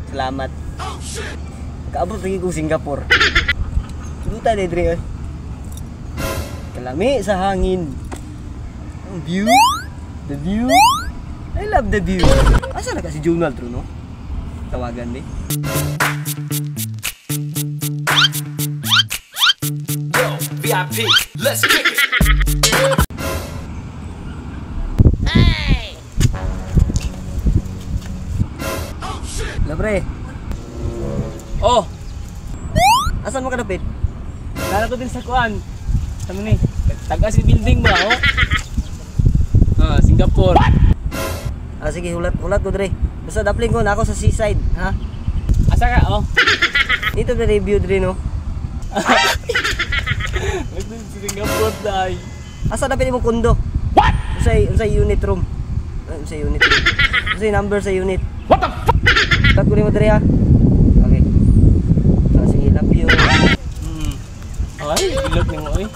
Salamat. Kaabot lagi ko Singapore. Duta na dre. Kalami sa hangin. Ang view. The view. I love the view. Asa na kasi Junal True, no? Tawagan ni. Yo, VIP, let's kick it. Hey! Labre. Oh, Asan mo kadapit? nara ko din sa kuan. Ano ni? Taga si building mo, oh. Ah, Singapore. Ah, sige, hulat ko dre. Basta dapling ko na ako sa seaside, ha? Asa ka, oh? Dito na review dre, no? Ito si Singapore dai. Asa dapit imong kondo? What? Unsay unit room? Unsay unit room? Unsay number sa unit? What the fuck? Tat ko ni mo dre, ha? Okay. Ah, sige, love you. Ay, ilot ni mo, oy.